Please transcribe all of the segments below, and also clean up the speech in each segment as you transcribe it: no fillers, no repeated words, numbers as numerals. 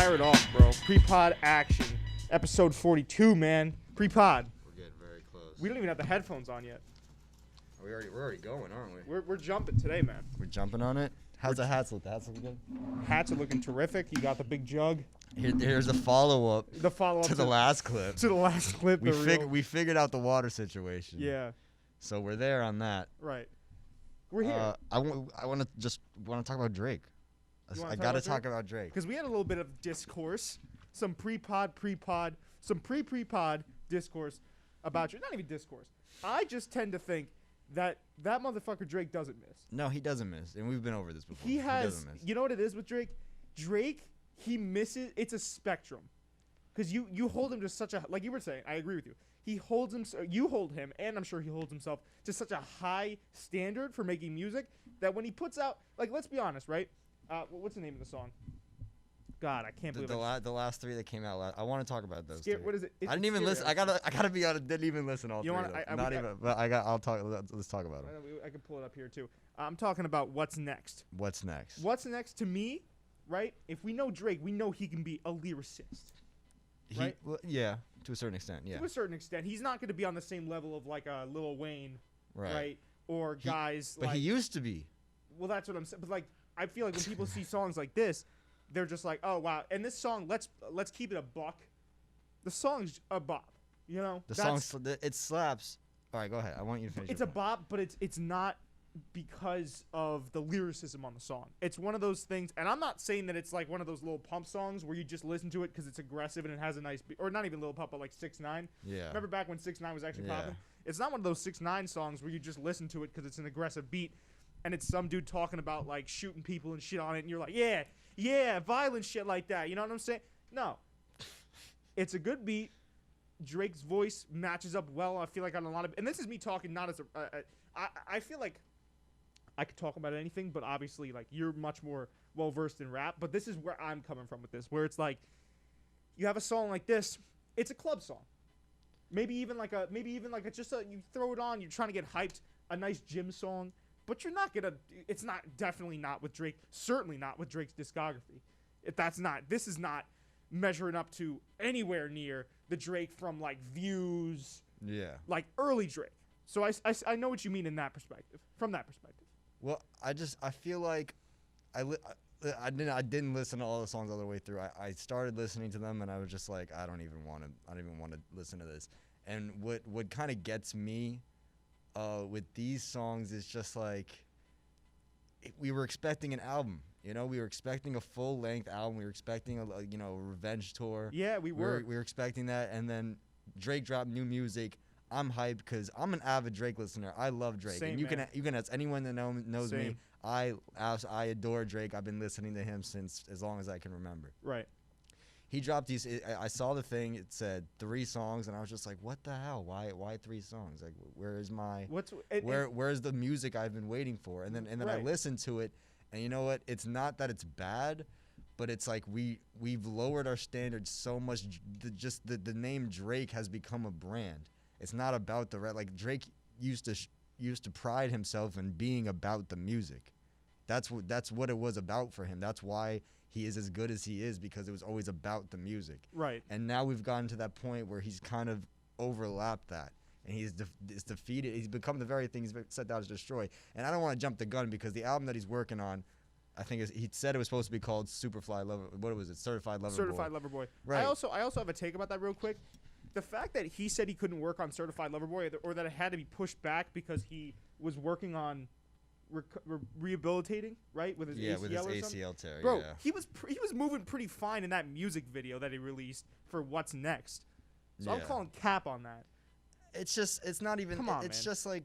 Fire it off, bro. Pre-pod action. Episode 42, man. Pre-pod. We're getting very close. We don't even have the headphones on yet. We're already going, aren't we? We're jumping today, man. We're jumping on it. How's the hats look? The hats look good. Hats are looking terrific. You got the big jug. Here's a follow-up. The follow-up to the last clip. To the last clip. We figured out the water situation. Yeah. So we're there on that. Right. We're here. I want to talk about Drake. I gotta talk about Drake because we had a little bit of discourse, some pre-pod, some pre-pod discourse about you. Not even discourse. I just tend to think that motherfucker Drake doesn't miss. No, he doesn't miss, and we've been over this before. He doesn't miss. You know what it is with Drake? Drake, he misses. It's a spectrum, because you hold him to such a, like you were saying. I agree with you. He holds him. You hold him, and I'm sure he holds himself to such a high standard for making music that when he puts out, like, let's be honest, right? What's the name of the song? God, I can't believe the last three that came out. I want to talk about those. What is it? I didn't even listen. I gotta be honest. Didn't even listen all three. But I'll talk. Let's talk about them. I can pull it up here too. I'm talking about what's next. What's next? What's next to me, right? If we know Drake, we know he can be a lyricist. Right? Well, yeah, to a certain extent. Yeah. To a certain extent, he's not going to be on the same level of like a Lil Wayne, right? Or guys. But he used to be. Well, that's what I'm saying. But like, I feel like when people see songs like this, they're just like, oh wow. And this song, let's keep it a buck. The song's a bop, you know. The song it slaps. All right, go ahead. I want you to finish. It's a bop, but it's not because of the lyricism on the song. It's one of those things, and I'm not saying that it's like one of those little pump songs where you just listen to it because it's aggressive and it has a nice beat, or not even Lil Pump, but like 6ix9ine. Yeah. Remember back when 6ix9ine was actually popping? It's not one of those 6ix9ine songs where you just listen to it because it's an aggressive beat, and it's some dude talking about like shooting people and shit on it, and you're like, yeah, violent shit like that. You know what I'm saying? No. It's a good beat. Drake's voice matches up well. I feel like on a lot of, and this is me talking not as I feel like I could talk about anything, but obviously like you're much more well versed in rap. But this is where I'm coming from with this, where it's like you have a song like this, it's a club song. Maybe even like a you throw it on, you're trying to get hyped, a nice gym song, but you're not gonna. It's not definitely not with Drake. Certainly not with Drake's discography. This is not measuring up to anywhere near the Drake from like Views. Yeah. Like early Drake. So I know what you mean in that perspective. From that perspective. Well, I feel like I didn't listen to all the songs all the way through. I started listening to them and I was just like, I don't even want to listen to this. And what kind of gets me with these songs is just like we were expecting an album. You know, we were expecting a full-length album. We were expecting a revenge tour. Yeah, we were. We were expecting that, and then Drake dropped new music. I'm hyped because I'm an avid Drake listener. I love Drake. Same, and you man. can ask anyone that knows me. I adore Drake. I've been listening to him since as long as I can remember. Right. He dropped these. I saw the thing. It said 3 songs, and I was just like, "What the hell? Why 3 songs? Like, where's the music I've been waiting for?" And then I listened to it, and you know what? It's not that it's bad, but it's like we've lowered our standards so much. The name Drake has become a brand. It's not about like Drake used to pride himself in being about the music. That's what it was about for him. That's why he is as good as he is, because it was always about the music. Right. And now we've gotten to that point where he's kind of overlapped that, and he's defeated. He's become the very thing he's set out to destroy. And I don't want to jump the gun because the album that he's working on, I think he said it was supposed to be called Superfly Lover. What was it? Certified Lover Boy. Certified Lover Boy. Right. I also have a take about that real quick. The fact that he said he couldn't work on Certified Lover Boy, or that it had to be pushed back because he was working on rehabilitating, right, with his ACL with his or ACL tear. Bro, yeah. he was moving pretty fine in that music video that he released for What's Next. So I'm calling cap on that. It's not even. Come on, it's man. Just like,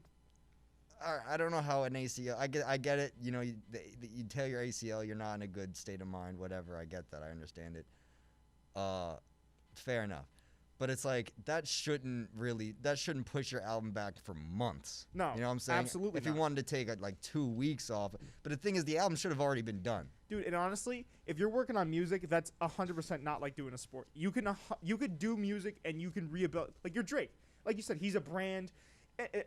I don't know how an ACL. I get it. You know, you tear your ACL, you're not in a good state of mind. Whatever. I get that. I understand it. Fair enough. But it's like that shouldn't push your album back for months. No, you know what I'm saying? Absolutely. If you wanted to take like 2 weeks off, but the thing is, the album should have already been done. Dude, and honestly, if you're working on music, that's 100% not like doing a sport. You could do music and you can rehabilitate. Like you're Drake, like you said, he's a brand,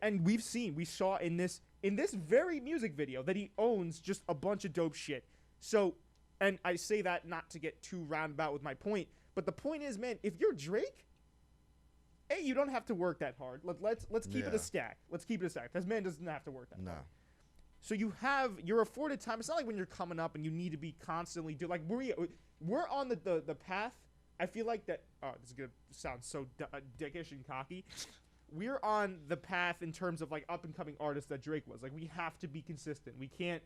and we saw in this very music video that he owns just a bunch of dope shit. So And I say that not to get too roundabout with my point, but the point is, man, if you're Drake, A, you don't have to work that hard. Let's keep it a stack. Let's keep it a stack. This man doesn't have to work that hard. So you're afforded time. It's not like when you're coming up and you need to be constantly we're on the path. I feel like that. Oh, this is gonna sound so dickish and cocky. We're on the path in terms of like up and coming artists that Drake was. Like we have to be consistent. We can't,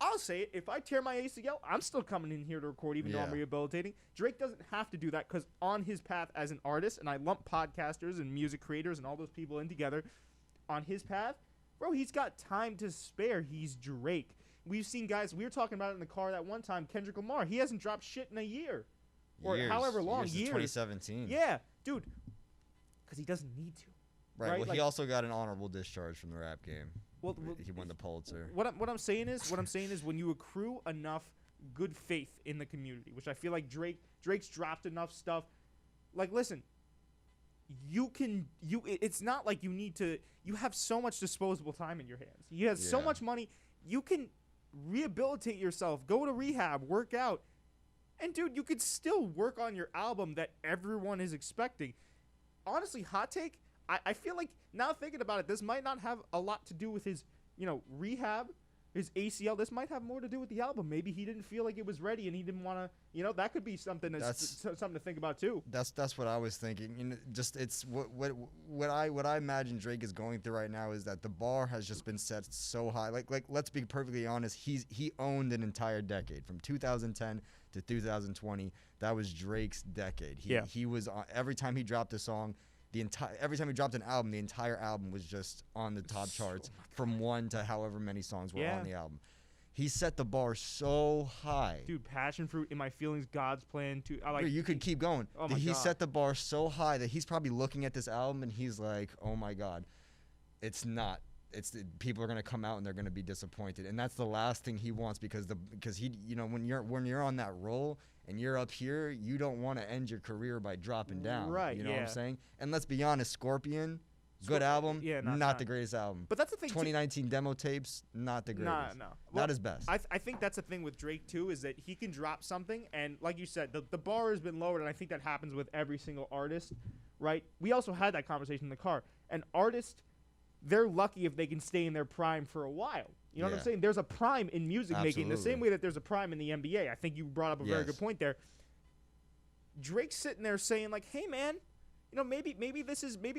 I'll say it. If I tear my ACL, I'm still coming in here to record, even though I'm rehabilitating. Drake doesn't have to do that because on his path as an artist, and I lump podcasters and music creators and all those people in together, on his path, bro, he's got time to spare. He's Drake. We've seen guys. We were talking about it in the car that one time. Kendrick Lamar. He hasn't dropped shit in a year, or however long. Years. 2017. Yeah, dude. Because he doesn't need to. Right. Well, he also got an honorable discharge from the rap game. Well, he won the Pulitzer. What I'm saying is when you accrue enough good faith in the community, which I feel like Drake's dropped enough stuff. Like, listen, it's not like you need to. You have so much disposable time in your hands. You have so much money. You can rehabilitate yourself, go to rehab, work out, and dude, you could still work on your album that everyone is expecting. Honestly, hot take, I feel like now thinking about it, this might not have a lot to do with his, rehab, his ACL. This might have more to do with the album. Maybe he didn't feel like it was ready and he didn't want to, that could be something something to think about too. That's what I was thinking. Just it's what I imagine Drake is going through right now is that the bar has just been set so high. Like let's be perfectly honest, he owned an entire decade from 2010 to 2020. That was Drake's decade. He was every time he dropped a song, every time he dropped an album, the entire album was just on the top charts from one to however many songs were on the album. He set the bar so high. Dude, Passion Fruit, In My Feelings, God's Plan, too. You could keep going. Oh my God. He set the bar so high that he's probably looking at this album and he's like, oh my God, it's not. People are gonna come out and they're gonna be disappointed, and that's the last thing he wants because he when you're on that roll and you're up here, you don't want to end your career by dropping down. Right. You know what I'm saying? And let's be honest, Scorpion, good album, not the greatest album. But that's the thing. 2019 demo tapes, not the greatest. No. Not his best. I think that's the thing with Drake too, is that he can drop something, and like you said, the bar has been lowered, and I think that happens with every single artist, right? We also had that conversation in the car. An artist, they're lucky if they can stay in their prime for a while. You know what I'm saying? There's a prime in music making, the same way that there's a prime in the NBA. I think you brought up a very good point there. Drake's sitting there saying like, "Hey man, maybe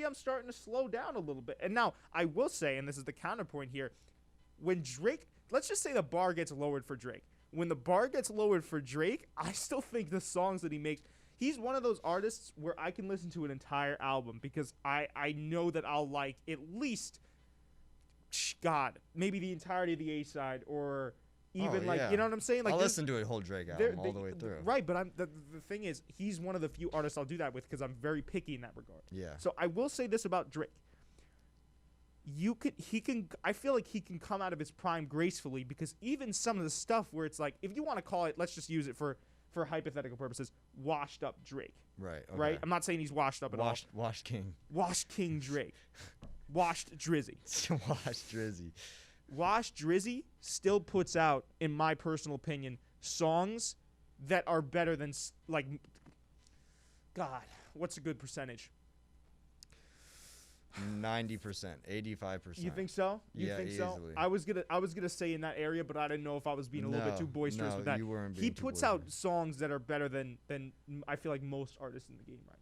I'm starting to slow down a little bit." And now I will say, and this is the counterpoint here, when Drake, let's just say the bar gets lowered for Drake. When the bar gets lowered for Drake, I still think the songs that he makes, he's one of those artists where I can listen to an entire album because I know that I'll like at least, maybe the entirety of the A side, or even you know what I'm saying? Like I'll listen to a whole Drake album all the way through. Right, but the thing is, he's one of the few artists I'll do that with because I'm very picky in that regard. Yeah. So I will say this about Drake. I feel like he can come out of his prime gracefully because even some of the stuff where it's like, if you want to call it, let's just use it for hypothetical purposes, washed up Drake. Right. Okay. Right? I'm not saying he's washed up at all. Washed King. Washed King Drake. Washed Drizzy. Washed Drizzy. Washed Drizzy still puts out, in my personal opinion, songs that are better than, God, what's a good percentage? 90%, 85%. You think so? You think so? Easily. I was gonna say in that area, but I didn't know if I was being a little bit too boisterous with that. You weren't being he too puts out songs that are better than I feel like most artists in the game right now.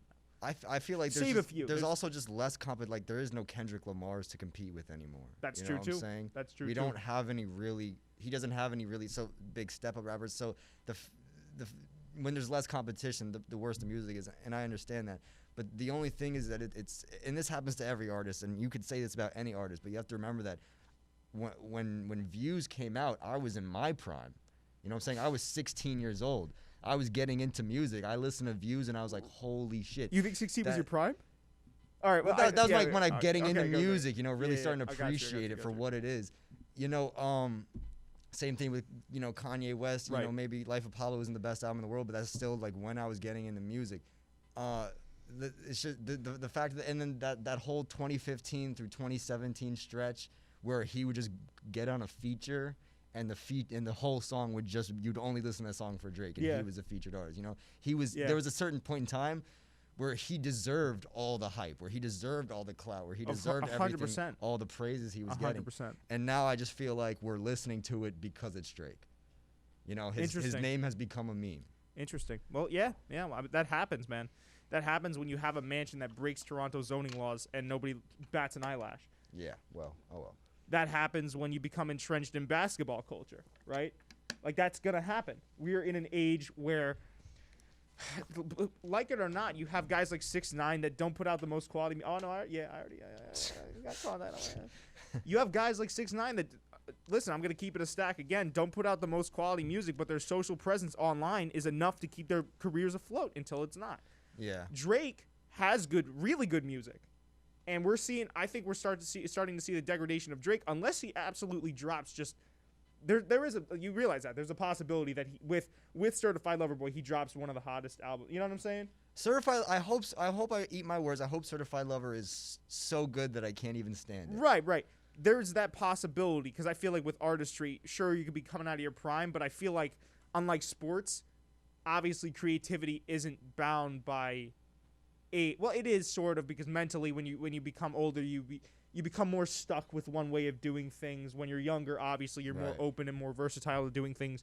I feel like there's also just less like there is no Kendrick Lamars to compete with anymore. That's you true know too. What I'm saying? That's true. We don't have any really. He doesn't have any really so big step up rappers. So when there's less competition, the worse the music is, and I understand that. But the only thing is that it's and this happens to every artist, and you could say this about any artist, but you have to remember that when Views came out, I was in my prime. You know what I'm saying? I was 16 years old. I was getting into music. I listened to Views, and I was like, holy shit. You think 16 was your prime? All right. Well, that was like when I'm getting into music, really starting to appreciate it for what it is. Same thing with, Kanye West. You know, maybe Life of Pablo isn't the best album in the world, but that's still like when I was getting into music. It's just the fact that, and then that whole 2015 through 2017 stretch where he would just get on a feature and the whole song would just, you'd only listen to that song for Drake, and he was a featured artist. You know, there was a certain point in time where he deserved all the hype, where he deserved all the clout, where he deserved 100%. Everything, all the praises he was 100%. Getting. And now I just feel like we're listening to it because it's Drake. You know, his name has become a meme. Interesting. Well, yeah, well, that happens, man. That happens when you have a mansion that breaks Toronto zoning laws and nobody bats an eyelash. Yeah, well. That happens when you become entrenched in basketball culture, right? Like, that's going to happen. We're in an age where, like it or not, you have guys like 6ix9ine that don't put out the most quality. Oh, no, I got called that. You have guys like 6ix9ine that, listen, I'm going to keep it a stack again, don't put out the most quality music, but their social presence online is enough to keep their careers afloat until it's not. Yeah. Drake has really good music. And I think we're starting to see the degradation of Drake, unless he absolutely drops just you realize that there's a possibility that with Certified Lover Boy, he drops one of the hottest albums. You know what I'm saying? I hope I eat my words. I hope Certified Lover is so good that I can't even stand it. Right. There's that possibility, because I feel like with artistry, sure, you could be coming out of your prime, but I feel like, unlike sports, obviously creativity isn't bound by it is sort of, because mentally when you become older, you become more stuck with one way of doing things. When you're younger, obviously you're more open and more versatile to doing things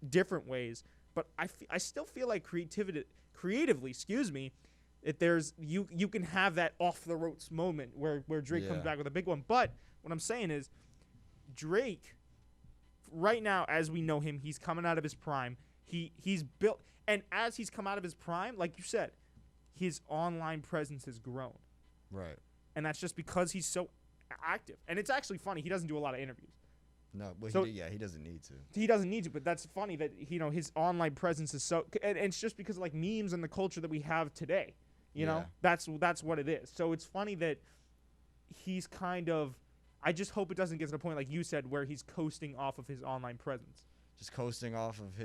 different ways. But I still feel like creatively, that there's you can have that off the ropes moment where Drake comes back with a big one. But what I'm saying is, Drake, right now as we know him, he's coming out of his prime. He's built, and as he's come out of his prime, like you said, his online presence has grown. Right. And that's just because he's so active. And it's actually funny, he doesn't do a lot of interviews. No, well, he doesn't need to. He doesn't need to, but that's funny that, you know, his online presence is so, and it's just because of, like, memes and the culture that we have today. You know, that's what it is. So it's funny that he's kind of, I just hope it doesn't get to the point, like you said, where he's coasting off of his online presence. Just coasting off of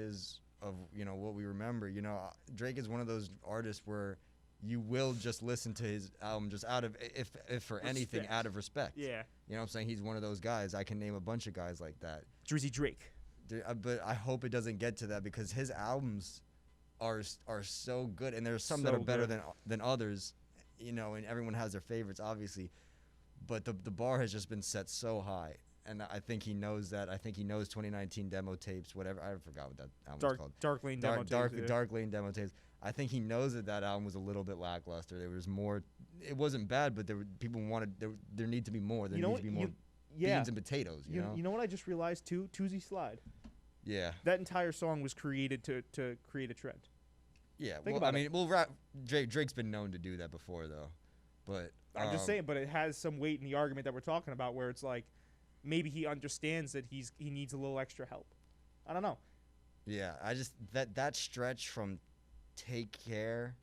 you know, what we remember. You know, Drake is one of those artists where you will just listen to his album just out of, if for anything, out of respect. Yeah. You know what I'm saying? He's one of those guys. I can name a bunch of guys like that. Drizzy Drake. But I hope it doesn't get to that, because his albums are so good, and there's some that are better than others, you know, and everyone has their favorites, obviously. But the bar has just been set so high, and I think he knows that. I think he knows 2019 demo tapes, whatever. I forgot what that album was called. Dark Lane demo tapes. Dark Lane demo tapes. I think he knows that album was a little bit lackluster. There was more. It wasn't bad, but people wanted. There need to be more. There needs to be more beans and potatoes. You know. You know what I just realized too? Toosie Slide. Yeah. That entire song was created to create a trend. Yeah. Drake's been known to do that before, though. But I'm just saying. But it has some weight in the argument that we're talking about, where it's like, maybe he understands that he needs a little extra help. I don't know. Yeah. I just that stretch from Take Care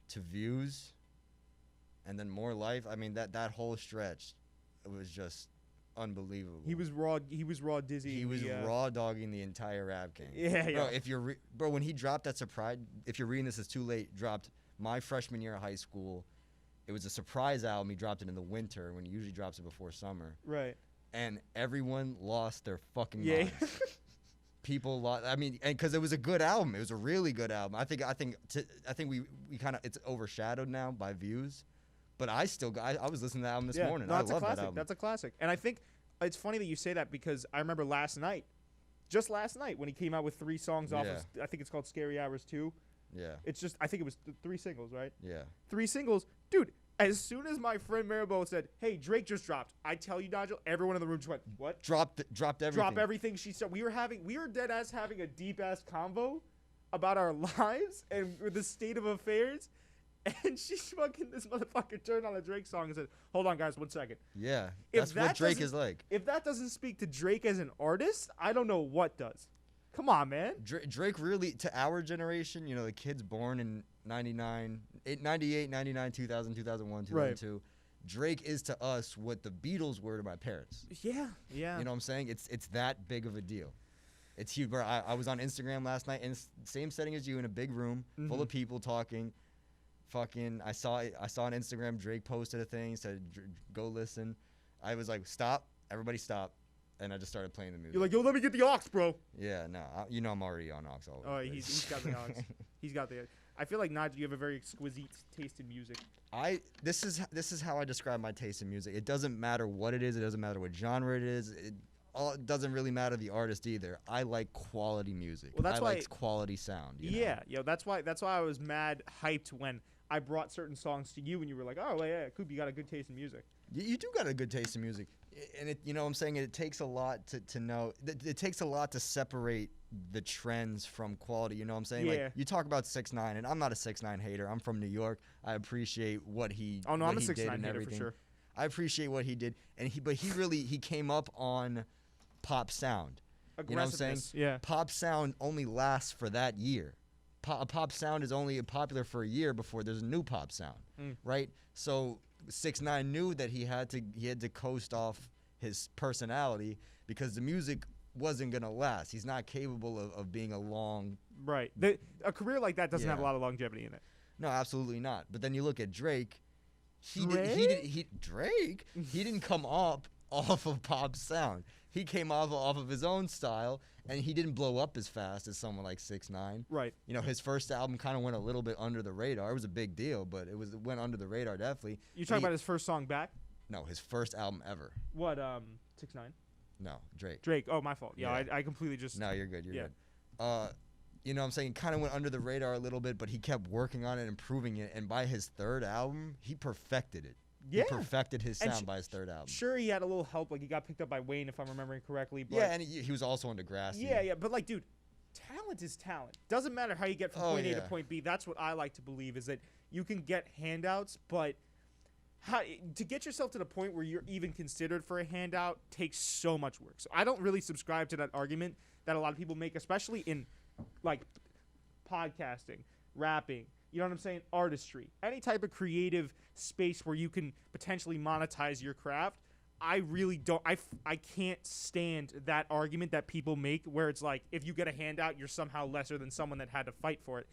to Views and then More Life, I mean, that whole stretch, it was just unbelievable. He was raw dizzy. He was raw dogging the entire rap game. Yeah. Bro, when he dropped that surprise, if you're reading this, it's too late, dropped my freshman year of high school. It was a surprise album. He dropped it in the winter when he usually drops it before summer. Right. And everyone lost their fucking minds. People lost. I mean, and because it was a good album, it was a really good album. I think we kind of, it's overshadowed now by Views, but I was listening to that album this morning. No, I love that album. That's a classic, and I think it's funny that you say that, because I remember just last night when he came out with 3 songs off of, I think it's called Scary Hours 2. Yeah. It's just, I think it was 3 singles, right? Yeah. 3 singles, dude. As soon as my friend Maribel said, "Hey, Drake just dropped," I tell you, Nigel, everyone in the room just went, "What?" Dropped everything. Drop everything. She said we were dead ass having a deep ass convo about our lives and the state of affairs, and this motherfucker turned on a Drake song and said, "Hold on, guys, 1 second." Yeah, that's what Drake is like. If that doesn't speak to Drake as an artist, I don't know what does. Come on, man. Drake really, to our generation, you know, the kids born in 98, 99, 2000, 2001, 2002. Right. Drake is to us what the Beatles were to my parents. Yeah. You know what I'm saying? It's that big of a deal. It's huge. Bro, I was on Instagram last night, in same setting as you, in a big room full of people talking. Fucking, I saw on Instagram, Drake posted a thing, said, "Go listen." I was like, "Stop. Everybody stop. And I just started playing the music. You're like, yo, let me get the aux, bro. Yeah, no, I'm already on aux always. Oh, he's got the aux. He's got the. I feel like Nigel, you have a very exquisite taste in music. This is how I describe my taste in music. It doesn't matter what it is. It doesn't matter what genre it is. It doesn't really matter the artist either. I like quality music. Well, that's why like quality sound. Yeah, yo, that's why I was mad hyped when I brought certain songs to you and you were like, oh, yeah, Coop, you got a good taste in music. You do got a good taste in music. And it, you know what I'm saying? It takes a lot to know. It takes a lot to separate the trends from quality. You know what I'm saying? Yeah. Like, you talk about 6ix9ine, and I'm not a 6ix9ine hater. I'm from New York. I appreciate what he Oh, no, what I'm a he did 6ix9ine and hater everything. for sure. I appreciate what he did. But he came up on pop sound. You know what I'm saying? Yeah. Pop sound only lasts for that year. Pop sound is only popular for a year before there's a new pop sound, right? So 6ix9ine knew that he had to coast off his personality because the music wasn't gonna last. He's not capable of being a long right. A career like that doesn't have a lot of longevity in it. No, absolutely not. But then you look at Drake. Drake. He didn't come up off of pop sound. He came off of his own style, and he didn't blow up as fast as someone like 6ix9ine. Right. You know, his first album kind of went a little bit under the radar. It was a big deal, but it went under the radar definitely. You talking about his first song back? No, his first album ever. What? 6ix9ine? No, Drake. Drake. Oh, my fault. Yeah, I completely just. No, you're good. You're good. You know what I'm saying? It kind of went under the radar a little bit, but he kept working on it, improving it, and by his third album, he perfected it. Yeah. He perfected his sound by his third album. Sure, he had a little help. Like, he got picked up by Wayne, if I'm remembering correctly. But yeah, and he was also on Degrassi. Yeah. But, like, dude, talent is talent. Doesn't matter how you get from point A to point B. That's what I like to believe, is that you can get handouts, but to get yourself to the point where you're even considered for a handout takes so much work. So I don't really subscribe to that argument that a lot of people make, especially in, like, podcasting, rapping, you know what I'm saying, artistry, any type of creative space where you can potentially monetize your craft. I really don't. I can't stand that argument that people make where it's like, if you get a handout, you're somehow lesser than someone that had to fight for it.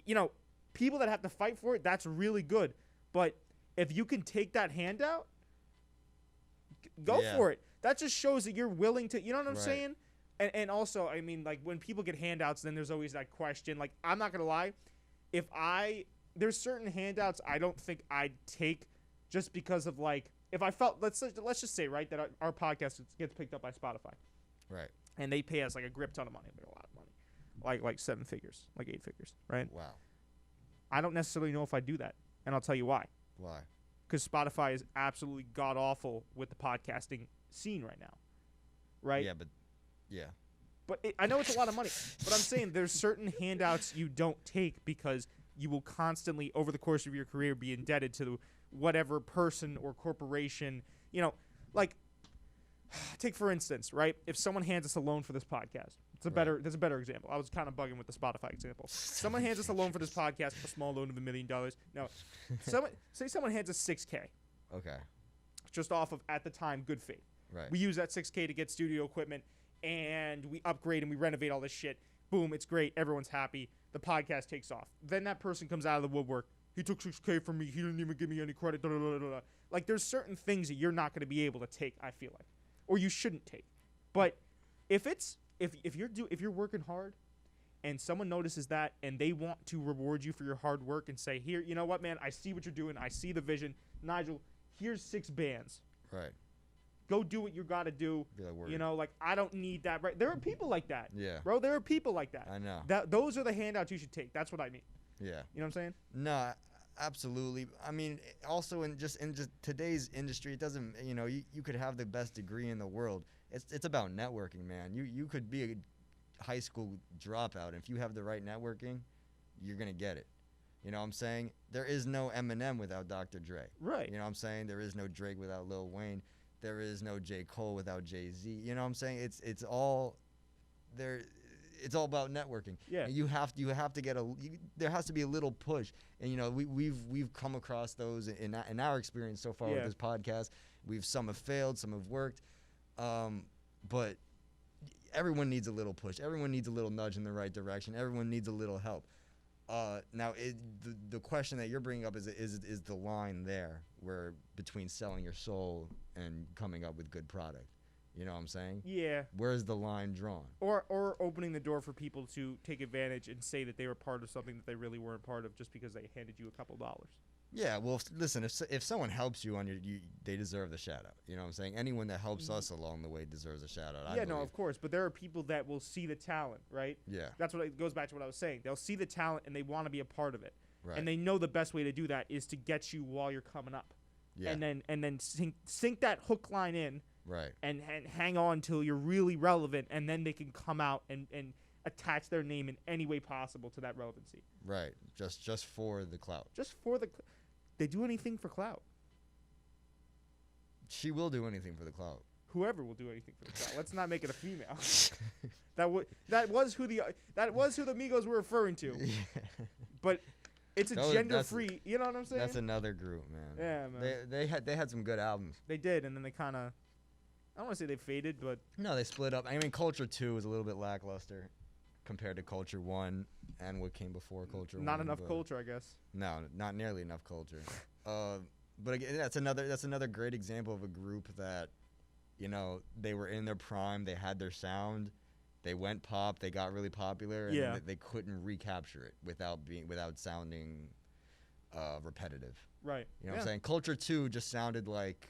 You know, people that have to fight for it, that's really good. But if you can take that handout, go for it. That just shows that you're willing to, you know what I'm saying? And also, I mean, like, when people get handouts, then there's always that question. Like, I'm not going to lie. There's certain handouts I don't think I'd take just because of, like, if I felt, let's just say, right, that our podcast gets picked up by Spotify. Right. And they pay us, like, a grip ton of money. Like, a lot of money. Like 7 figures. Like 8 figures, right? Wow. I don't necessarily know if I do that. And I'll tell you why. Why? Because Spotify is absolutely god-awful with the podcasting scene right now. Right? Yeah, but... Yeah. But I know it's a lot of money. But I'm saying there's certain handouts you don't take because you will constantly, over the course of your career, be indebted to whatever person or corporation. You know, like, take for instance, right? If someone hands us a loan for this podcast, that's a better example. I was kind of bugging with the Spotify example. Someone hands us a loan for this podcast, a small loan of $1 million. No, say someone hands us $6K. Okay. Just off of, at the time, good faith. Right. We use that $6K to get studio equipment, and we upgrade and we renovate all this shit. Boom, it's great. Everyone's happy. The podcast takes off. Then that person comes out of the woodwork. He took $6K from me. He didn't even give me any credit. Like, there's certain things that you're not going to be able to take, I feel like, or you shouldn't take. But if you're working hard and someone notices that and they want to reward you for your hard work and say, here, you know what, man, I see what you're doing. I see the vision. Nigel, here's 6 bands. Right. Go do what you got to do. You know, like, I don't need that. Right? There are people like that. Yeah. Bro, there are people like that. I know. Those are the handouts you should take. That's what I mean. Yeah. You know what I'm saying? No, absolutely. I mean, also in just today's industry, it doesn't, you know, you could have the best degree in the world. It's about networking, man. You could be a high school dropout, and if you have the right networking, you're going to get it. You know what I'm saying? There is no Eminem without Dr. Dre. Right. You know what I'm saying? There is no Drake without Lil Wayne. There is no J. Cole without Jay-Z. You know what I'm saying? It's all there. It's all about networking. Yeah. And you have to get there has to be a little push. And you know, we've come across those in our experience so far with this podcast. Some have failed, some have worked. But everyone needs a little push. Everyone needs a little nudge in the right direction. Everyone needs a little help. Now, the question that you're bringing up is the line there where between selling your soul and coming up with good product. You know what I'm saying? Yeah. Where's the line drawn? Or opening the door for people to take advantage and say that they were part of something that they really weren't part of just because they handed you a couple dollars. Yeah, well, listen, if someone helps you they deserve the shout out. You know what I'm saying? Anyone that helps us along the way deserves a shout out. Yeah, no, of course. But there are people that will see the talent, right? Yeah. That's what it goes back to what I was saying. They'll see the talent and they want to be a part of it. Right. And they know the best way to do that is to get you while you're coming up. Yeah. And then sink that hook line in. Right. And hang on till you're really relevant, and then they can come out and attach their name in any way possible to that relevancy. Right. Just for the clout. They do anything for clout. She will do anything for the clout. Whoever will do anything for the clout. Let's not make it a female. that was who the Migos were referring to. Yeah. But it's a gender-free. You know what I'm saying? That's another group, man. Yeah, man. They had some good albums. They did, and then they kind of. I don't want to say they faded, but no, they split up. I mean, Culture 2 was a little bit lackluster compared to Culture 1 and what came before Culture 1. Not enough culture, I guess. No, not nearly enough culture. But again, that's another great example of a group that, you know, they were in their prime, they had their sound, they went pop, they got really popular, and they couldn't recapture it without sounding repetitive. Right. You know what I'm saying? Culture 2 just sounded like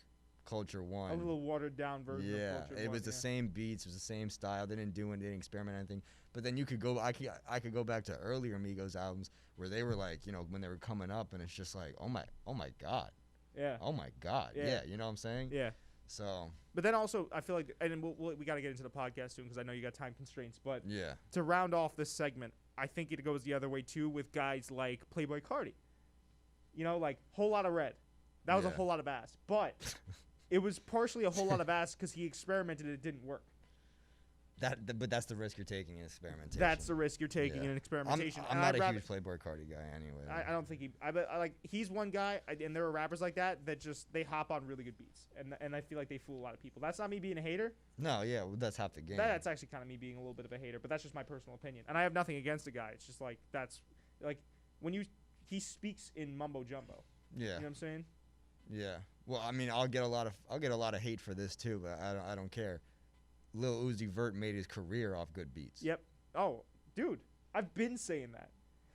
Culture 1. A little watered down version of Culture 1. It was the same beats, it was the same style. They didn't experiment anything. But then I could go back to earlier Migos albums where they were like, you know, when they were coming up, and it's just like, oh my god. Yeah. Oh my god. Yeah. You know what I'm saying? Yeah. So. But then also, I feel like, and we got to get into the podcast soon because I know you got time constraints. But yeah. To round off this segment, I think it goes the other way too with guys like Playboi Carti. You know, like Whole Lot of Red. That was a whole lot of ass, but. It was partially a whole lot of ass because he experimented and it didn't work. But that's the risk you're taking in experimentation. That's the risk you're taking in experimentation. I'm not a huge Playboi Carti guy anyway. I don't think he's one guy, and there are rappers like that just they hop on really good beats, and I feel like they fool a lot of people. That's not me being a hater. No, yeah, well, that's half the game. That's actually kind of me being a little bit of a hater, but that's just my personal opinion, and I have nothing against the guy. It's just like that's like when he speaks in mumbo jumbo. Yeah, you know what I'm saying? Yeah. Well, I mean, I'll get a lot of hate for this too, but I don't care. Lil Uzi Vert made his career off good beats. Yep. Oh, dude, I've been saying that.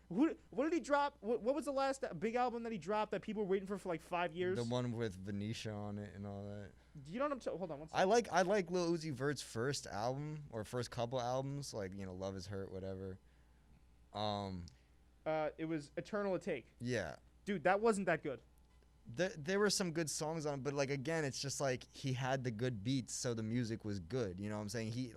What did he drop? What was the last big album that he dropped that people were waiting for like 5 years? The one with Venetia on it and all that. You know what I'm talking? Hold on one second. I like Lil Uzi Vert's first album or first couple albums, like, you know, Love Is Hurt, whatever. It was Eternal Take. Yeah. Dude, that wasn't that good. There were some good songs on it, but like again, it's just like he had the good beats, so the music was good. You know what I'm saying?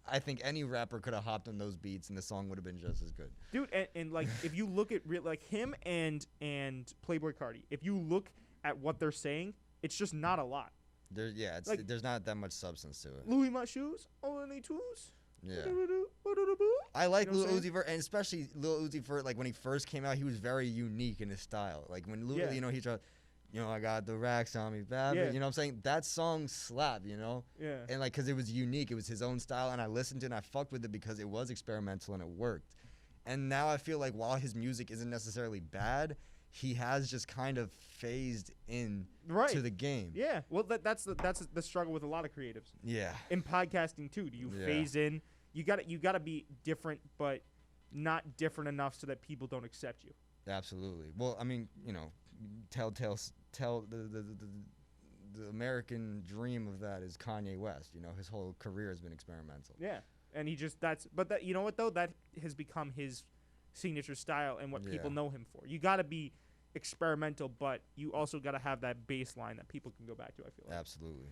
I think any rapper could have hopped on those beats and the song would have been just as good. Dude, and like if you look at like him and Playboi Carti, if you look at what they're saying, it's just not a lot. There's not that much substance to it. Louis my shoes, only twos. Yeah. I like Lil Uzi Vert, and especially Lil Uzi Vert. Like when he first came out, he was very unique in his style. Like when you know, he tried, you know, I got the racks on me, bad. You know what I'm saying? That song slapped, you know. Yeah. And like, cause it was unique, it was his own style, and I listened to it and I fucked with it because it was experimental and it worked. And now I feel like while his music isn't necessarily bad, he has just kind of phased in to the game. Yeah. Well, that's the struggle with a lot of creatives. Yeah. In podcasting too, do you phase in? You gotta be different, but not different enough so that people don't accept you. Absolutely. Well, I mean, you know, tell the American dream of that is Kanye West. You know, his whole career has been experimental. Yeah, and you know what though, that has become his signature style and what people know him for. You gotta be experimental, but you also gotta have that baseline that people can go back to. I feel like. Absolutely.